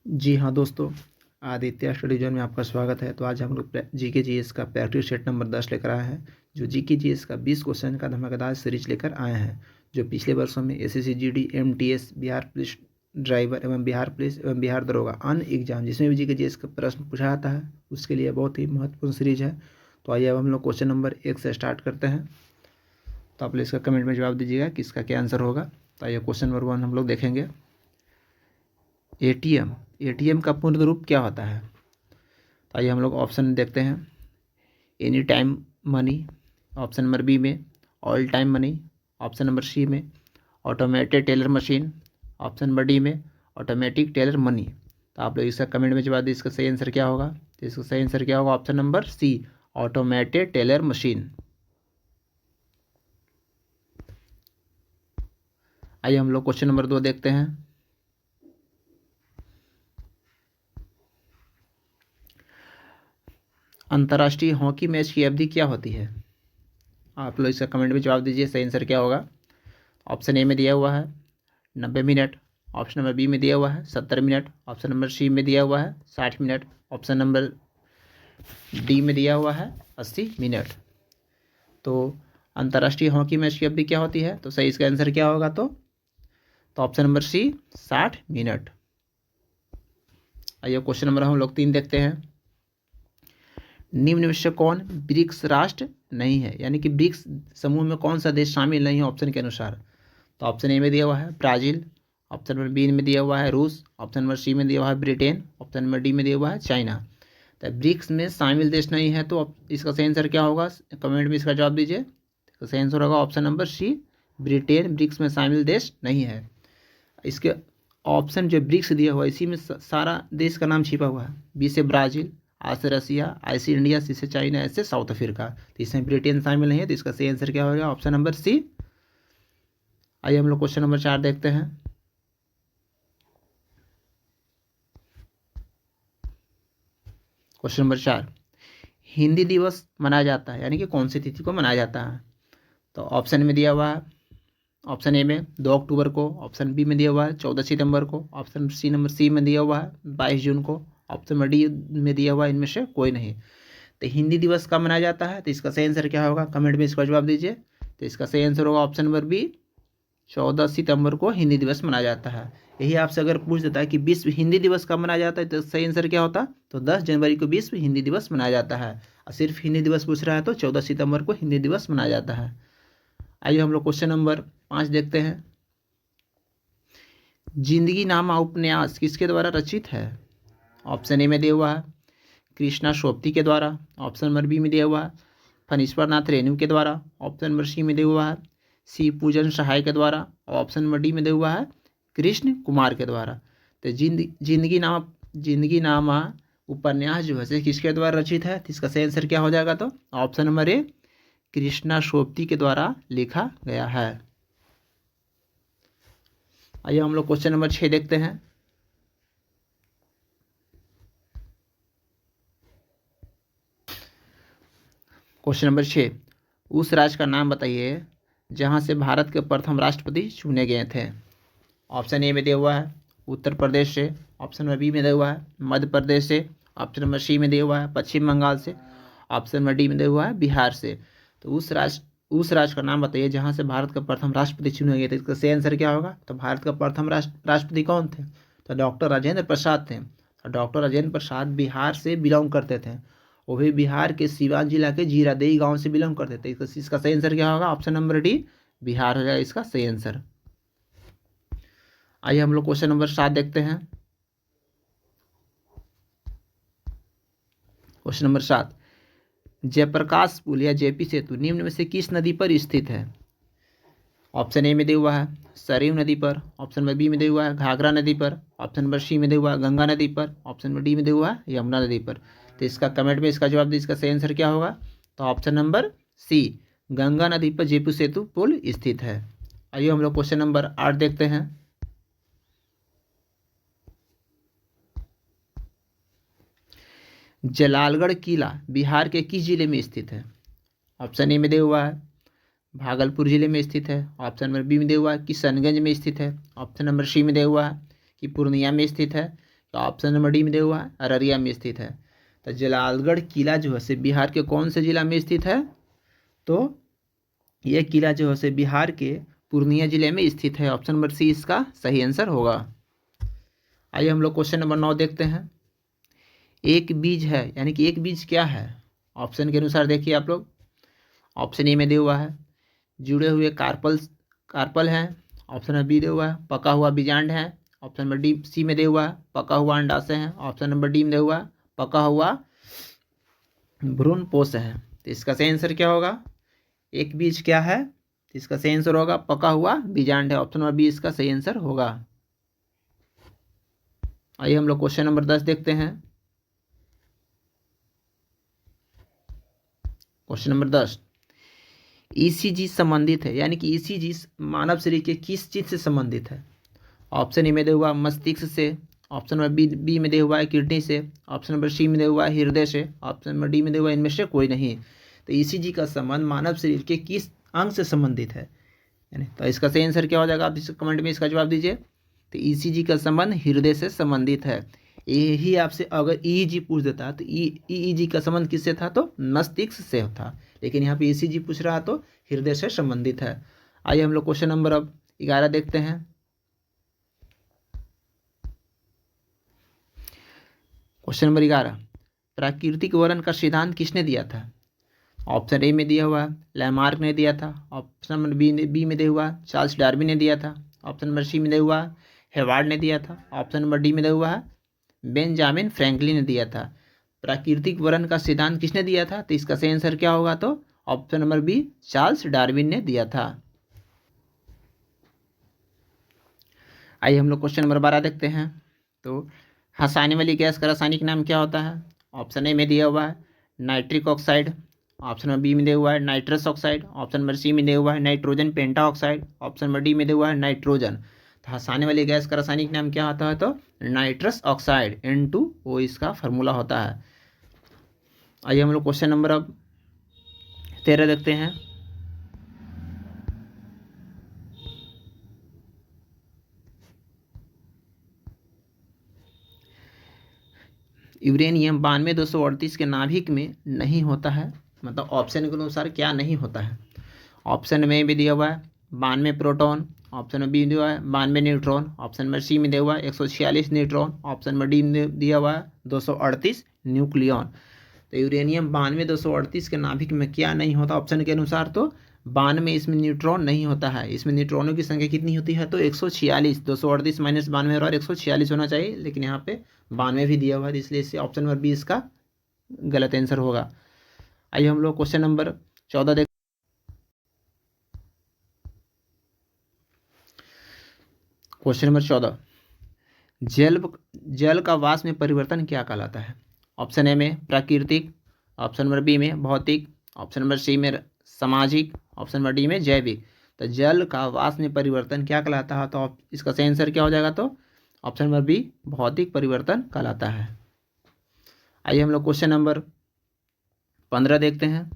जी हाँ दोस्तों, Aditya study zone में आपका स्वागत है। तो आज हम लोग जीके जीएस का प्रैक्टिस सेट नंबर 10 लेकर आए हैं, जो जीके जीएस का 20 क्वेश्चन का धमाकेदार सीरीज लेकर आए हैं, जो पिछले वर्षों में SSC GD, MTS, Bihar police driver एवं बिहार पुलिस एवं बिहार दरोगा अन्य एग्जाम जिसमें भी जीके जीएस का प्रश्न पूछा जाता है, उसके लिए बहुत ही महत्वपूर्ण सीरीज है। तो आइए अब हम लोग क्वेश्चन नंबर 1 से स्टार्ट करते हैं। तो आप लोग इसका कमेंट में जवाब दीजिएगा कि इसका क्या आंसर होगा। तो आइए क्वेश्चन नंबर 1 हम लोग देखेंगे। एटीएम का पूर्ण रूप क्या होता है? तो आइए हम लोग ऑप्शन देखते हैं। Any time money, option number B में all time money, option number C में automated teller machine, option number D में ऑटोमेटिक टेलर मनी। तो आप लोग इसका कमेंट में जवाब दीजिए, इसका सही आंसर क्या होगा। तो इसका सही आंसर क्या होगा? Option number C, automated teller machine. आइए हम लोग क्वेश्चन नंबर 2 देखते हैं। अंतर्राष्ट्रीय हॉकी मैच की अवधि क्या होती है? आप लोग इसका कमेंट में जवाब दीजिए, सही आंसर क्या होगा। ऑप्शन ए में दिया हुआ है 90 मिनट, ऑप्शन नंबर बी में दिया हुआ है 70 मिनट, ऑप्शन नंबर सी में दिया हुआ है 60 मिनट, ऑप्शन नंबर डी में दिया हुआ है 80 मिनट। तो अंतर्राष्ट्रीय हॉकी मैच की अवधि क्या होती है? तो सही इसका आंसर क्या होगा? तो ऑप्शन नंबर सी 60 मिनट। आइए क्वेश्चन नंबर हम लोग 3 देखते हैं। निम्न में से कौन ब्रिक्स राष्ट्र नहीं है, यानी कि ब्रिक्स समूह में कौन सा देश शामिल नहीं है ऑप्शन के अनुसार? तो ऑप्शन ए में दिया हुआ है ब्राज़ील, ऑप्शन नंबर बी में दिया हुआ है रूस, ऑप्शन नंबर सी में दिया हुआ है ब्रिटेन, ऑप्शन नंबर डी में दिया हुआ है चाइना। तो ब्रिक्स में शामिल देश नहीं है, तो इसका सही आंसर क्या होगा? कमेंट में इसका जवाब दीजिए। तो सही आंसर होगा option number C, Britain BRICS में शामिल देश नहीं है। इसके ऑप्शन जो ब्रिक्स दिया हुआ है इसी में सारा देश का नाम छिपा हुआ है। बी से ब्राज़ील, आ से रसिया, आई से इंडिया, सी से चाइना, एस से साउथ अफ्रीका। तो इसमें ब्रिटेन शामिल नहीं है, तो इसका सही आंसर क्या होगा? Option number C. आइए हम लोग क्वेश्चन नंबर 4 देखते हैं। क्वेश्चन नंबर 4, हिंदी दिवस मनाया जाता है, यानी कि कौन सी तिथि को मनाया जाता है? तो ऑप्शन में दिया हुआ है, ऑप्शन ए में 2 अक्टूबर को, ऑप्शन बी में दिया हुआ है 14 सितंबर को, ऑप्शन नंबर सी में दिया हुआ है 22 जून को, ऑप्शन नंबर डी में दिया हुआ है इनमें से कोई नहीं। तो हिंदी दिवस कब मनाया जाता है? तो इसका सही आंसर क्या होगा? कमेंट में इसका जवाब दीजिए। तो इसका सही आंसर होगा ऑप्शन नंबर बी, 14 सितंबर को हिंदी दिवस मनाया जाता है। यही आपसे अगर पूछ देता है कि विश्व हिंदी दिवस कब मनाया जाता है, तो सही आंसर क्या होता? तो 10 जनवरी को विश्व हिंदी दिवस मनाया जाता है। और सिर्फ हिंदी दिवस पूछ रहा है तो 14 सितंबर को हिंदी दिवस मनाया जाता है। आइए हम लोग क्वेश्चन नंबर 5 देखते हैं। जिंदगी नामा उपन्यास किसके द्वारा रचित है? ऑप्शन ए में दिया हुआ है कृष्णा सोप्ती के द्वारा, ऑप्शन नंबर बी में दिया हुआ है फणीश्वर नाथ रेणु के द्वारा, ऑप्शन नंबर सी में दिया हुआ है सी पूजन सहाय के द्वारा, और ऑप्शन नंबर डी में दिया हुआ है कृष्ण कुमार के द्वारा। तो जिंदगी नामा उपन्यास जो है किसके द्वारा रचित है? तो इसका सही आंसर क्या हो जाएगा? तो option number A, Krishna Sobti के द्वारा लिखा गया है। आइए हम लोग क्वेश्चन नंबर 6 देखते हैं। क्वेश्चन नंबर 6, उस राज्य का नाम बताइए जहां से भारत के प्रथम राष्ट्रपति चुने गए थे। ऑप्शन ए में दिया हुआ है उत्तर प्रदेश से, ऑप्शन नंबर बी में दिया हुआ है मध्य प्रदेश से, ऑप्शन नंबर सी में दिया हुआ है पश्चिम बंगाल से, ऑप्शन नंबर डी में दिया हुआ है बिहार से। तो उस राज्य का नाम बताइए जहां से भारत का प्रथम राष्ट्रपति चुने गए थे। इसका सही आंसर क्या होगा? तो भारत का प्रथम राष्ट्रपति कौन थे? तो डॉक्टर राजेंद्र प्रसाद थे। और डॉक्टर राजेंद्र प्रसाद बिहार से बिलोंग करते थे, वो भी बिहार के सीवान जिला के जीरादेई गांव से बिलोंग करते थे। इसका सही आंसर क्या होगा? ऑप्शन नंबर डी, बिहार हो जाएगा इसका सही आंसर। आइए हम लोग क्वेश्चन नंबर 7 देखते हैं। क्वेश्चन नंबर 7, जयप्रकाश पुल या जेपी सेतु निम्न में से किस नदी पर स्थित है? ऑप्शन ए में दिया हुआ है सरयू नदी पर, ऑप्शन नंबर बी में दिया हुआ है घाघरा नदी पर, ऑप्शन नंबर सी में दिया हुआ है गंगा नदी पर, ऑप्शन नंबर डी में दिया हुआ है यमुना नदी पर। तो इसका कमेंट में इसका जवाब दीजिए, इसका सही आंसर क्या होगा? तो ऑप्शन नंबर सी, गंगा नदी पर जेपी सेतु पुल स्थित है। आइए हम लोग क्वेश्चन नंबर 8 देखते हैं। जलालगढ़ किला बिहार के किस जिले में स्थित है? ऑप्शन ए में दिया हुआ है भागलपुर जिले में स्थित है, ऑप्शन नंबर बी में दिया हुआ है किशनगंज में स्थित है, ऑप्शन नंबर सी में दिया हुआ है कि पूर्णिया में स्थित है, तो ऑप्शन नंबर डी में दिया हुआ है अररिया में स्थित है। तो जलालगढ़ किला जो है से बिहार के कौन से जिला में स्थित है? तो यह किला जो है से बिहार के पूर्णिया जिले में स्थित है। ऑप्शन नंबर सी इसका सही आंसर होगा। आइए हम लोग क्वेश्चन नंबर 9 देखते हैं। एक बीज है, यानी कि एक बीज क्या है? ऑप्शन के अनुसार देखिए आप लोग। ऑप्शन ए में दिया हुआ है जुड़े हुए कार्पल हैं। ऑप्शन नंबर बी दिया हुआ है पका हुआ बीजांड है। ऑप्शन नंबर डी सी में दिया हुआ है पका हुआ अंडाशय है। ऑप्शन नंबर डी में दिया हुआ है पका हुआ भ्रूणपोष है। तो इसका सही आंसर क्या होगा? एक बीज क्या है? तो इसका सही आंसर होगा पका हुआ बीजांड है। ऑप्शन नंबर बी इसका सही आंसर होगा। आइए हम लोग क्वेश्चन नंबर 10 देखते हैं। क्वेश्चन नंबर 10, ईसीजी संबंधित है, यानी कि ईसीजी मानव शरीर के किस चीज से संबंधित है? ऑप्शन ए में दिया हुआ मस्तिष्क से। ऑप्शन नंबर बी में दिया हुआ है किडनी से। ऑप्शन नंबर सी में दिया हुआ है हृदय से। ऑप्शन नंबर डी में दिया हुआ है इनमें से कोई नहीं। तो ईसीजी का संबंध मानव शरीर के किस अंग से संबंधित है? यानी तो इसका सही आंसर क्या हो जाएगा? आप इस कमेंट में इसका जवाब दीजिए। तो ईसीजी का संबंध हृदय से संबंधित है। यही आपसे अगर ईईजी पूछ देता तो ईईजी का संबंध किससे था? तो मस्तिष्क से था। लेकिन यहाँ पे ईसीजी पूछ रहा तो हृदय से संबंधित है। आइए हम लोग क्वेश्चन नंबर अब 11 देखते हैं। क्वेश्चन नंबर 11, प्राकृतिक वर्णन का सिद्धांत किसने दिया था? ऑप्शन ए में दिया हुआ लैमार्क ने दिया था। ऑप्शन नंबर बी में दिया हुआ चार्ल्स डार्विन ने दिया था। ऑप्शन नंबर सी में दिया हुआ हेवार्ड ने दिया था। ऑप्शन नंबर डी में दिया हुआ बेंजामिन फ्रैंकलिन ने दिया था। प्राकृतिक वर्णन का सिद्धांत किसने दिया था? तो इसका सही आंसर क्या होगा? तो option number B Charles Darwin ने दिया था। आइए हम लोग क्वेश्चन नंबर 12 देखते हैं। तो हंसाने वाली गैस का रासायनिक नाम क्या होता है? ऑप्शन ए में दिया हुआ है nitric oxide. Option number B में दिया हुआ है nitrous oxide. Option number C में दिया हुआ है nitrogen penta oxide. Option number D में दिया हुआ है नाइट्रोजन। तो हंसाने वाली गैस का रासायनिक नाम क्या होता है? तो नाइट्रस ऑक्साइड N2O इसका फार्मूला होता है। आइए हम लोग क्वेश्चन नंबर अब 13 देखते हैं। यूरेनियम 92-238 के नाभिक में नहीं होता है, मतलब ऑप्शन के अनुसार क्या नहीं होता है? ऑप्शन में भी दिया हुआ है 92 प्रोटॉन। ऑप्शन में बी दिया हुआ है 92 न्यूट्रॉन। ऑप्शन नंबर सी में दिया हुआ है 146 न्यूट्रॉन। ऑप्शन नंबर डी में दिया हुआ है 238 न्यूक्लियॉन। तो यूरेनियम 92-238 के नाभिक में क्या नहीं होता ऑप्शन के अनुसार? तो 92 इसमें न्यूट्रॉन नहीं होता है। इसमें न्यूट्रॉनों की संख्या कितनी होती है? तो 146। 238 माइनस 92 और 146 होना चाहिए, लेकिन यहाँ पे 92 भी दिया हुआ है, इसलिए इससे ऑप्शन नंबर बी इसका गलत आंसर होगा। आइए हम लोग क्वेश्चन नंबर 14 देख। क्वेश्चन नंबर 14, जल का वाष्प में परिवर्तन क्या कहलाता है? ऑप्शन ए में प्राकृतिक। ऑप्शन नंबर बी में भौतिक। ऑप्शन नंबर सी में सामाजिक। ऑप्शन नंबर डी में जैविक। तो जल का वाष्प में परिवर्तन क्या कहलाता है? तो इसका सही आंसर क्या हो जाएगा? तो ऑप्शन नंबर बी भौतिक परिवर्तन कहलाता है। आइए हम लोग क्वेश्चन नंबर 15 देखते हैं।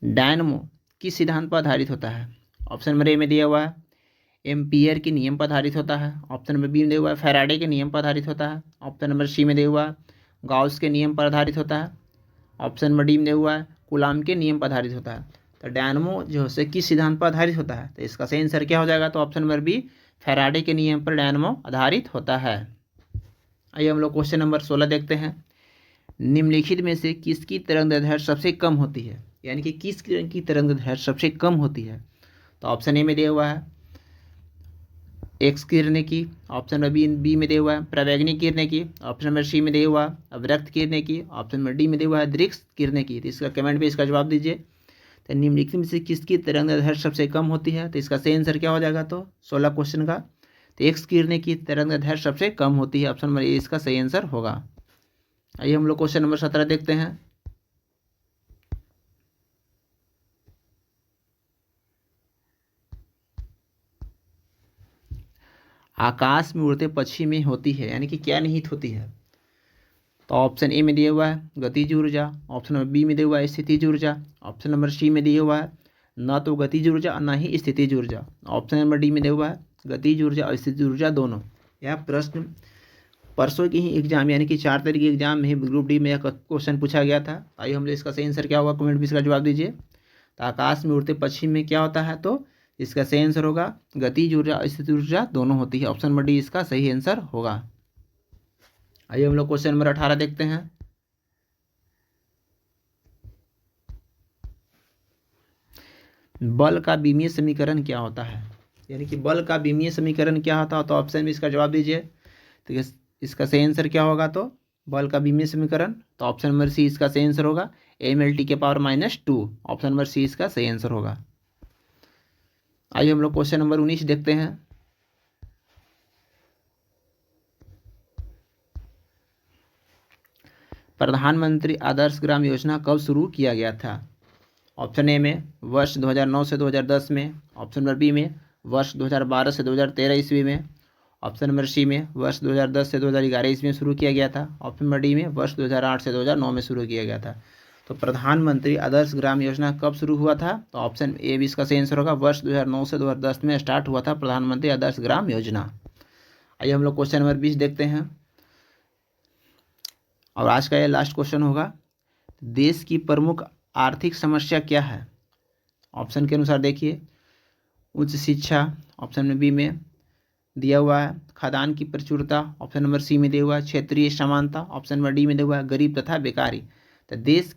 डायनमो किस सिद्धांत पर आधारित होता है? ऑप्शन नंबर ए में दिया हुआ है एम्पियर के नियम पर आधारित होता है। ऑप्शन नंबर बी में दिया हुआ है फैराडे के नियम पर आधारित होता है। ऑप्शन नंबर सी में दिया हुआ है गाउस के नियम पर आधारित होता है। ऑप्शन नंबर डी में दिया हुआ है कूलाम के नियम पर आधारित होता है। तो डायनमो जो है किस सिद्धांत पर आधारित होता है? तो इसका सही आंसर क्या हो जाएगा? तो ऑप्शन नंबर बी फैराडे के नियम पर डायनमो आधारित होता है। आइए हम लोग क्वेश्चन नंबर 16 देखते हैं। निम्नलिखित में से किसकी तरंगदैर्घ्य सबसे कम होती है? यानी कि किस किरण की तरंगदैर्घ्य सबसे कम होती है? तो ऑप्शन ए में दिया हुआ है एक्स किरणें की। ऑप्शन नंबर बी में दिया हुआ है प्रवैगिक किरणें की। ऑप्शन नंबर सी में दिया हुआ है अवरक्त किरणें की। ऑप्शन नंबर डी में दिया हुआ है दृक्स किरणें की। तो इसका कमेंट में इसका जवाब दीजिए। तो निम्नलिखित में से किसकी तरंगदैर्घ्य सबसे कम होती है? तो इसका सही आंसर क्या हो जाएगा? तो 16 क्वेश्चन का तो एक्स किरणें की तरंगदैर्घ्य सबसे कम होती है। ऑप्शन नंबर ए इसका सही आंसर होगा। आइए हम लोग क्वेश्चन नंबर 17 देखते हैं। आकाश में उड़ते पक्षी में होती है, यानी कि क्या निहित होती है? तो ऑप्शन ए में दिया हुआ है गतिज ऊर्जा। ऑप्शन नंबर बी में दिया हुआ है स्थितिज ऊर्जा। ऑप्शन नंबर सी में दिया हुआ है न तो गतिज ऊर्जा और न ही स्थितिज ऊर्जा। ऑप्शन नंबर डी में दिया हुआ है गतिज ऊर्जा और स्थितिज ऊर्जा दोनों। यह प्रश्न परसों की ही एग्जाम यानी कि 4 तारीख के एग्जाम में ही ग्रुप डी में यह क्वेश्चन पूछा गया था। आइए हम लोग इसका सही आंसर क्या होगा कमेंट में इसका जवाब दीजिए। तो आकाश में उड़ते पक्षी में क्या होता है, तो इसका सही आंसर होगा गतिज ऊर्जा और स्थितिज ऊर्जा दोनों होती है। ऑप्शन नंबर डी इसका सही आंसर होगा। आइए हम लोग क्वेश्चन नंबर 18 देखते हैं। बल का बीमीय समीकरण क्या होता है, यानी कि बल का बीमीय समीकरण क्या होता है, तो ऑप्शन में इसका जवाब दीजिए। तो इसका सही आंसर क्या होगा, तो बल का बीमीय समीकरण, तो ऑप्शन नंबर सी इसका सही आंसर होगा mLT के पावर -2। ऑप्शन नंबर सी इसका सही आंसर होगा। आइए हम लोग क्वेश्चन नंबर 19 देखते हैं। प्रधानमंत्री आदर्श ग्राम योजना कब शुरू किया गया था। ऑप्शन ए में वर्ष 2009 से 2010 में, ऑप्शन नंबर बी में वर्ष 2012 से 2013 ईस्वी में, ऑप्शन नंबर सी में वर्ष 2010 से 2011 ईस्वी में शुरू किया गया था, ऑप्शन नंबर डी में वर्ष 2008 से 2009 में शुरू किया गया था। तो प्रधानमंत्री आदर्श ग्राम योजना कब शुरू हुआ था, तो ऑप्शन ए भी इसका सही आंसर होगा वर्ष 2009 से 2010 में स्टार्ट हुआ था प्रधानमंत्री आदर्श ग्राम योजना। आइए हम लोग क्वेश्चन नंबर 20 देखते हैं और आज का ये लास्ट क्वेश्चन होगा। देश की प्रमुख आर्थिक समस्या क्या है। ऑप्शन के अनुसार देखिए उच्च शिक्षा, ऑप्शन नंबर बी में दिया हुआ है खाद्यान्न की प्रचुरता, ऑप्शन नंबर सी में दिया हुआ है क्षेत्रीय समानता, ऑप्शन नंबर डी में दिया हुआ है गरीब तथा बेकारी। तो देश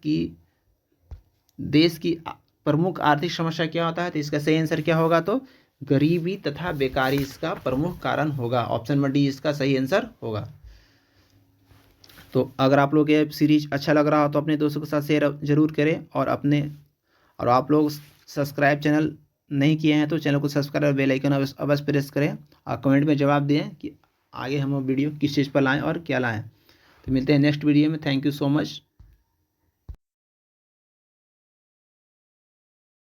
की प्रमुख आर्थिक समस्या क्या होता है, तो इसका सही आंसर क्या होगा, तो गरीबी तथा बेकारी इसका प्रमुख कारण होगा। ऑप्शन नंबर डी इसका सही आंसर होगा। तो अगर आप लोग ये सीरीज अच्छा लग रहा हो तो अपने दोस्तों के साथ शेयर जरूर करें और आप लोग सब्सक्राइब चैनल नहीं किए हैं तो चैनल को सब्सक्राइब और बेल आइकन अवश्य प्रेस करें और कमेंट में जवाब दें कि आगे हम वीडियो किस चीज़ पर लाएं और क्या लाएं। तो मिलते हैं नेक्स्ट वीडियो में। Thank you so much.